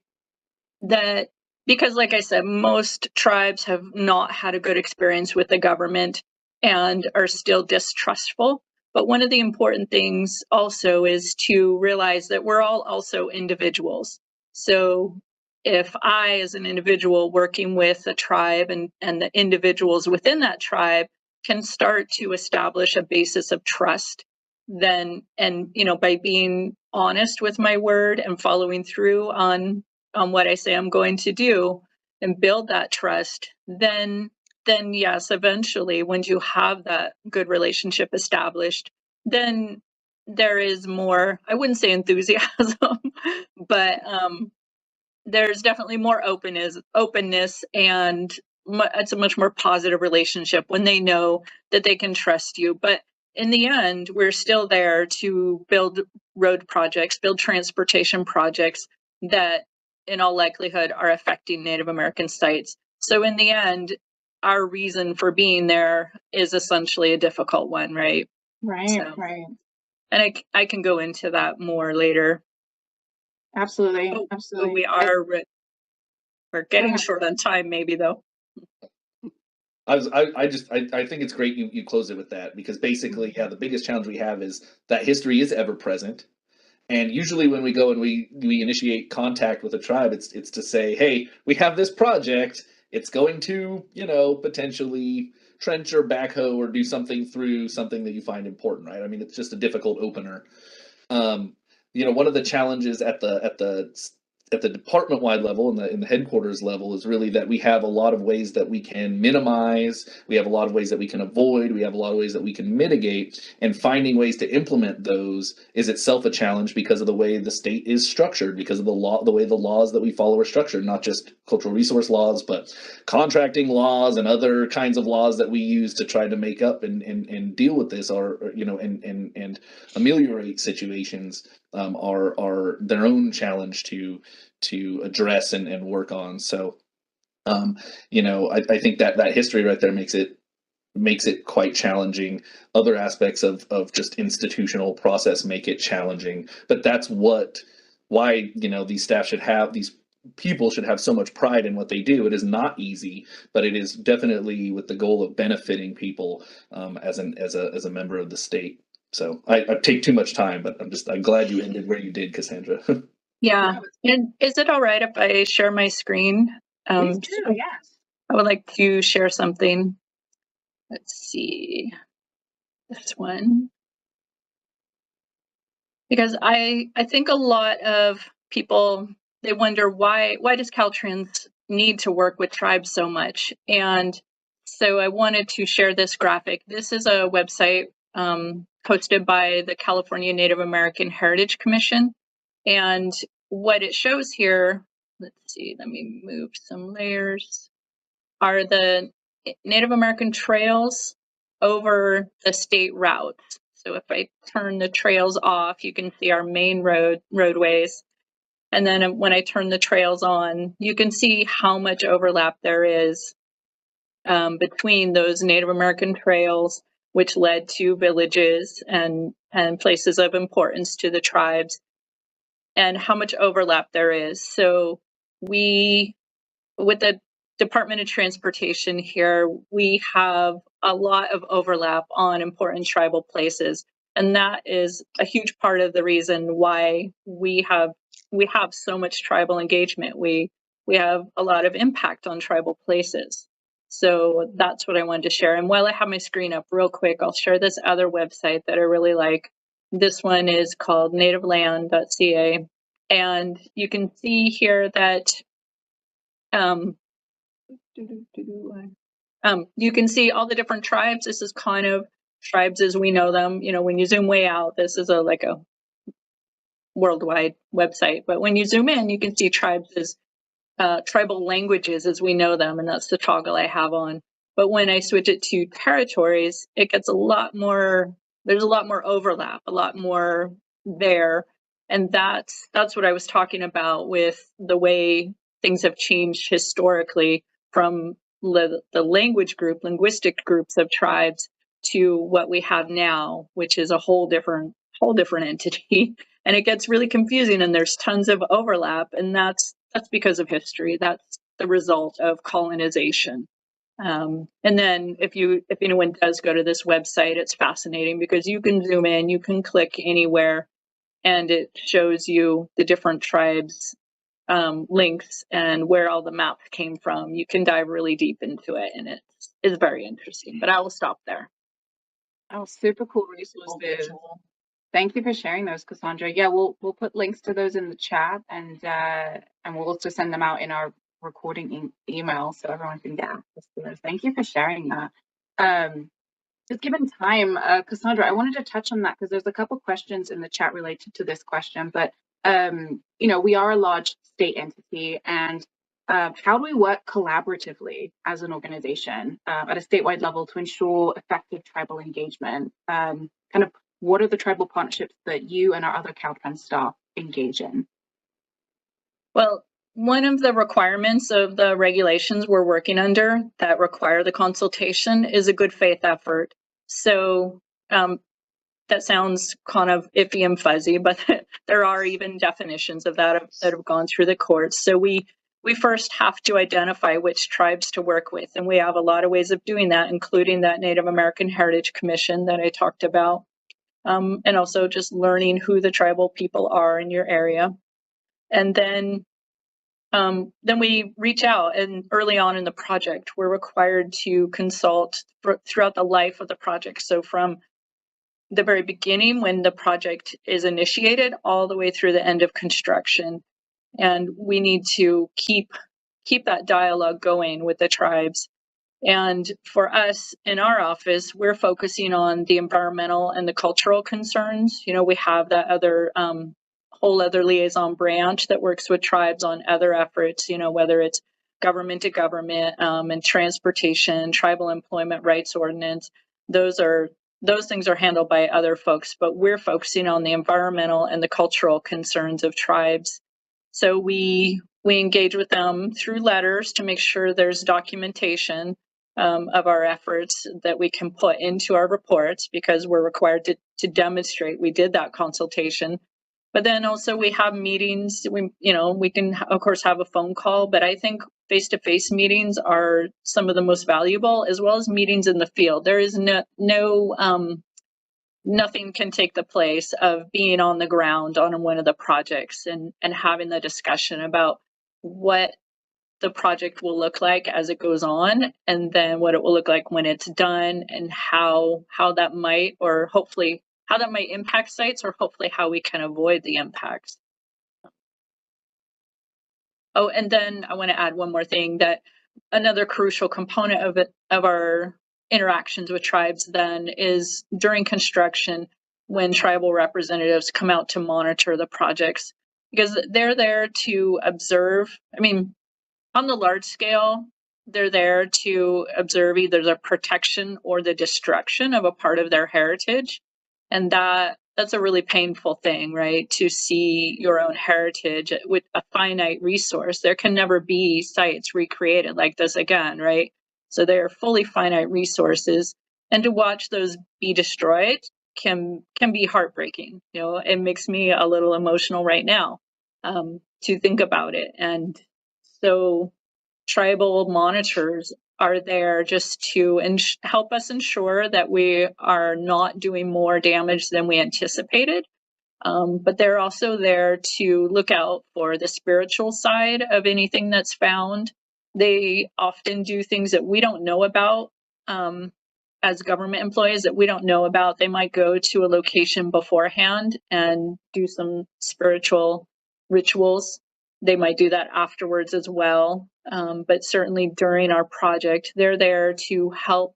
That because, like I said, most tribes have not had a good experience with the government and are still distrustful. But one of the important things also is to realize that we're all also individuals. So if I, as an individual working with a tribe and the individuals within that tribe can start to establish a basis of trust, then, and by being honest with my word and following through on what I say I'm going to do and build that trust, then yes, eventually when you have that good relationship established, then there is more, I wouldn't say enthusiasm, but there's definitely more openness, and it's a much more positive relationship when they know that they can trust you. But in the end, we're still there to build road projects, build transportation projects that in all likelihood are affecting Native American sites. So in the end, our reason for being there is essentially a difficult one, right? Right, So, right. and I can go into that more later. Absolutely, Oh, absolutely. we're getting short on time, maybe, though. I think it's great you close it with that, because basically, yeah, the biggest challenge we have is that history is ever present. And usually when we go and we initiate contact with a tribe, it's to say, hey, we have this project. It's going to, potentially trench or backhoe or do something through something that you find important, right? I mean, it's just a difficult opener. One of the challenges at the department-wide level and in the headquarters level is really that we have a lot of ways that we can minimize, we have a lot of ways that we can avoid, we have a lot of ways that we can mitigate, and finding ways to implement those is itself a challenge because of the way the state is structured, because of the way the laws that we follow are structured, not just cultural resource laws, but contracting laws and other kinds of laws that we use to try to make up and deal with this, and ameliorate situations. Are their own challenge to address and work on. So, I think that history right there makes it quite challenging. Other aspects of just institutional process make it challenging, but that's why these people should have so much pride in what they do. It is not easy, but it is definitely with the goal of benefiting people as a member of the state. So I take too much time, but I'm glad you ended where you did, Cassandra. Yeah. And is it all right if I share my screen? Please do, yes. I would like to share something. Let's see. This one. Because I think a lot of people, they wonder why does Caltrans need to work with tribes so much? And so I wanted to share this graphic. This is a website posted by the California Native American Heritage Commission. And what it shows here, let's see, let me move some layers, are the Native American trails over the state routes. So if I turn the trails off, you can see our main roadways. And then when I turn the trails on, you can see how much overlap there is between those Native American trails, which led to villages and places of importance to the tribes, and how much overlap there is. So with the Department of Transportation here, we have a lot of overlap on important tribal places. And that is a huge part of the reason why we have so much tribal engagement. We have a lot of impact on tribal places. So that's what I wanted to share. And while I have my screen up real quick, I'll share this other website that I really like. This one is called nativeland.ca. And you can see here that you can see all the different tribes. This is kind of tribes as we know them. When you zoom way out, this is like a worldwide website. But when you zoom in, you can see tribes as tribal languages as we know them, and that's the toggle I have on. But when I switch it to territories, it gets a lot more. There's a lot more overlap, a lot more there, and that's what I was talking about with the way things have changed historically from the linguistic groups of tribes to what we have now, which is a whole different entity. And it gets really confusing, and there's tons of overlap, and that's because of history. That's the result of colonization. And then if anyone does go to this website, it's fascinating because you can zoom in, you can click anywhere, and it shows you the different tribes links and where all the maps came from. You can dive really deep into it, and is very interesting. But I will stop there. Oh, super cool resources. Thank you for sharing those, Cassandra. Yeah, we'll put links to those in the chat, and we'll also send them out in our recording email so everyone can get access to those. Thank you for sharing that. Just given time, Cassandra, I wanted to touch on that because there's a couple questions in the chat related to this question. But we are a large state entity, and how do we work collaboratively as an organization at a statewide level to ensure effective tribal engagement? Kind of what are the tribal partnerships that you and our other Caltrans staff engage in? Well, one of the requirements of the regulations we're working under that require the consultation is a good faith effort. So that sounds kind of iffy and fuzzy, but there are even definitions of that have gone through the courts. So we first have to identify which tribes to work with, and we have a lot of ways of doing that, including that Native American Heritage Commission that I talked about, and also just learning who the tribal people are in your area. And then we reach out, and early on in the project, we're required to consult throughout the life of the project. So from the very beginning, when the project is initiated, all the way through the end of construction. And we need to keep that dialogue going with the tribes. And for us in our office, we're focusing on the environmental and the cultural concerns. We have that other whole other liaison branch that works with tribes on other efforts, whether it's government to government and transportation, tribal employment rights ordinance. Those things are handled by other folks, but we're focusing on the environmental and the cultural concerns of tribes. So we engage with them through letters to make sure there's documentation of our efforts that we can put into our reports, because we're required to demonstrate we did that consultation. But then also we have meetings. We can of course have a phone call, but I think face-to-face meetings are some of the most valuable, as well as meetings in the field. There is nothing can take the place of being on the ground on one of the projects and having the discussion about what the project will look like as it goes on, and then what it will look like when it's done, and how that might, or hopefully how that might impact sites, or hopefully how we can avoid the impacts. Oh, and then I want to add one more thing, that another crucial component of our interactions with tribes then is during construction, when tribal representatives come out to monitor the projects, because they're there to observe. On the large scale, they're there to observe either the protection or the destruction of a part of their heritage. And that's a really painful thing, right? To see your own heritage with a finite resource. There can never be sites recreated like this again, right? So they're fully finite resources. And to watch those be destroyed can be heartbreaking. It makes me a little emotional right now to think about it. And so tribal monitors are there just to help us ensure that we are not doing more damage than we anticipated. But they're also there to look out for the spiritual side of anything that's found. They often do things that we don't know about as government employees, that we don't know about. They might go to a location beforehand and do some spiritual rituals. They might do that afterwards as well. But certainly during our project, they're there to help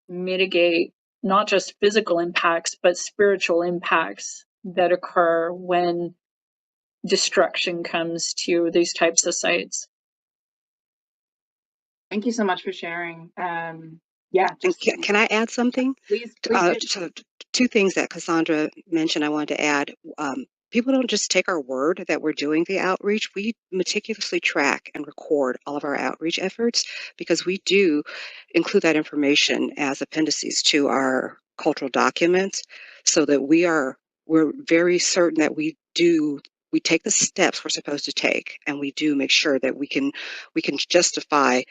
mitigate not just physical impacts, but spiritual impacts that occur when destruction comes to these types of sites. Thank you so much for sharing. Can I add something? Please. Two things that Cassandra mentioned I wanted to add. People don't just take our word that we're doing the outreach. We meticulously track and record all of our outreach efforts, because we do include that information as appendices to our cultural documents, so that we're very certain that we take the steps we're supposed to take, and we do make sure that we can justify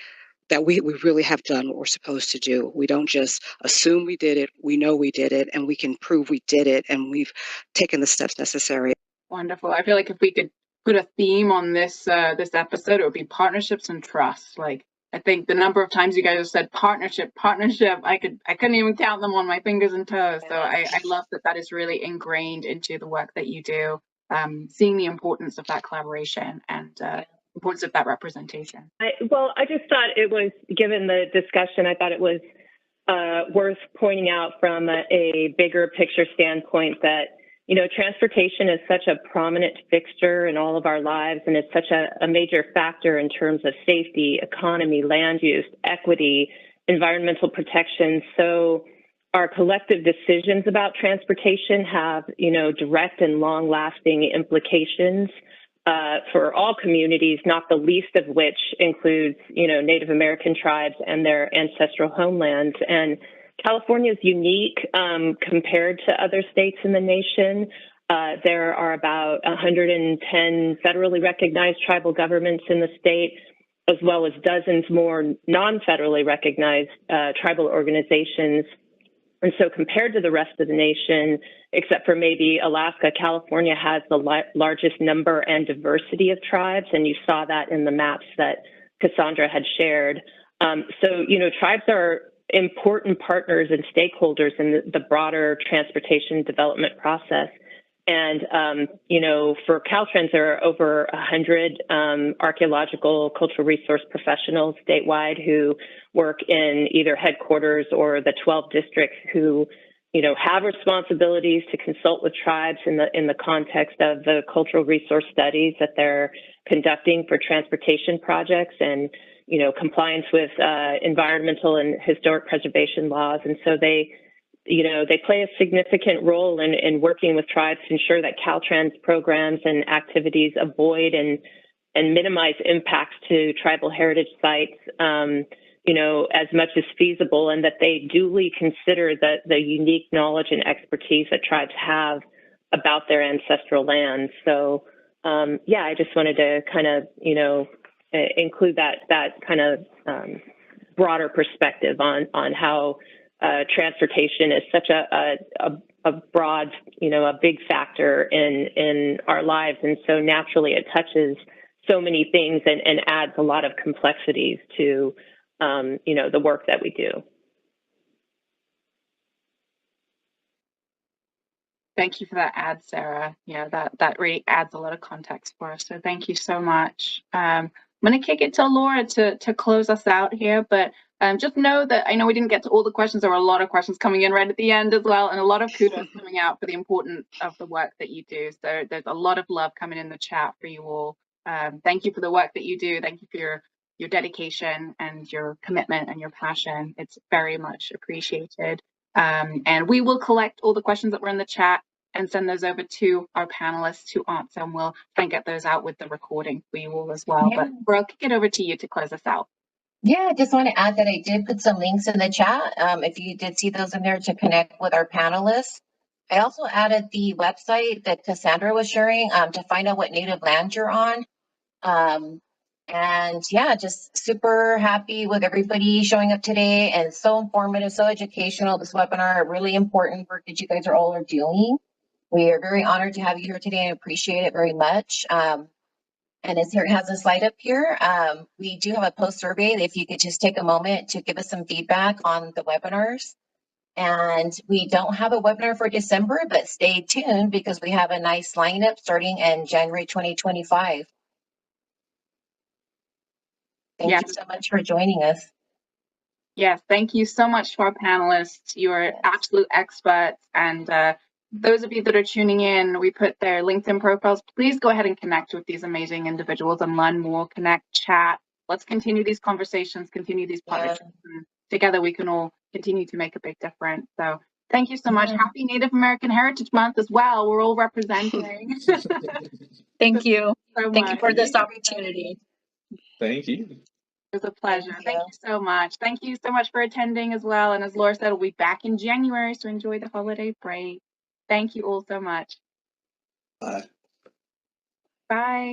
that we really have done what we're supposed to do. We don't just assume we did it. We know we did it, and we can prove we did it, and we've taken the steps necessary. Wonderful. I feel like if we could put a theme on this episode, it would be partnerships and trust. Like, I think the number of times you guys have said partnership, I couldn't even count them on my fingers and toes. So I love that is really ingrained into the work that you do, seeing the importance of that collaboration and importance of that representation. I just thought it was, given the discussion, I thought it was worth pointing out from a bigger picture standpoint that, you know, transportation is such a prominent fixture in all of our lives, and it's such a major factor in terms of safety, economy, land use, equity, environmental protection. So our collective decisions about transportation have, you know, direct and long-lasting implications for all communities, not the least of which includes, you know, Native American tribes and their ancestral homelands. And California is unique compared to other states in the nation. There are about 110 federally recognized tribal governments in the state, as well as dozens more non-federally recognized tribal organizations. And so compared to the rest of the nation, except for maybe Alaska, California has the largest number and diversity of tribes. And you saw that in the maps that Cassandra had shared. So, you know, tribes are important partners and stakeholders in the broader transportation development process. And, you know, for Caltrans, there are over 100 archaeological cultural resource professionals statewide who work in either headquarters or the 12 districts who, you know, have responsibilities to consult with tribes in the context of the cultural resource studies that they're conducting for transportation projects and, you know, compliance with environmental and historic preservation laws. And so they play a significant role in working with tribes to ensure that Caltrans programs and activities avoid and minimize impacts to tribal heritage sites, you know, as much as feasible, and that they duly consider the unique knowledge and expertise that tribes have about their ancestral lands. So, I just wanted to kind of, you know, include that kind of broader perspective on how transportation is such a broad, you know, a big factor in our lives. And so naturally it touches so many things and adds a lot of complexities to, you know, the work that we do. Thank you for that ad, Sarah. Yeah, that really adds a lot of context for us. So thank you so much. I'm going to kick it to Laura to close us out here, but just know that I know we didn't get to all the questions. There were a lot of questions coming in right at the end as well, and a lot of kudos coming out for the importance of the work that you do. So there's a lot of love coming in the chat for you all. Thank you for the work that you do. Thank you for your dedication and your commitment and your passion. It's very much appreciated. And we will collect all the questions that were in the chat and send those over to our panelists to answer, and we'll try and get those out with the recording for you all as well. Yeah. But I'll kick it over to you to close us out. Yeah, I just want to add that I did put some links in the chat. If you did see those in there to connect with our panelists. I also added the website that Cassandra was sharing to find out what native land you're on. And yeah, just super happy with everybody showing up today, and so informative, so educational. This webinar, really important work that you guys are all doing. We are very honored to have you here today and appreciate it very much. And as here has a slide up here, we do have a post survey. If you could just take a moment to give us some feedback on the webinars. And we don't have a webinar for December, but stay tuned because we have a nice lineup starting in January 2025. Thank you so much for joining us. Yes, thank you so much to our panelists. You're absolute experts. And those of you that are tuning in, we put their LinkedIn profiles. Please go ahead and connect with these amazing individuals and learn more, connect, chat. Let's continue these conversations, continue these partnerships. And together we can all continue to make a big difference. So thank you so much. Happy Native American Heritage Month as well. We're all representing. Thank you. Thank you for this opportunity. Thank you. It was a pleasure. Thank you so much. Thank you so much for attending as well. And as Laura said, we'll be back in January, so enjoy the holiday break. Thank you all so much. Bye. Bye.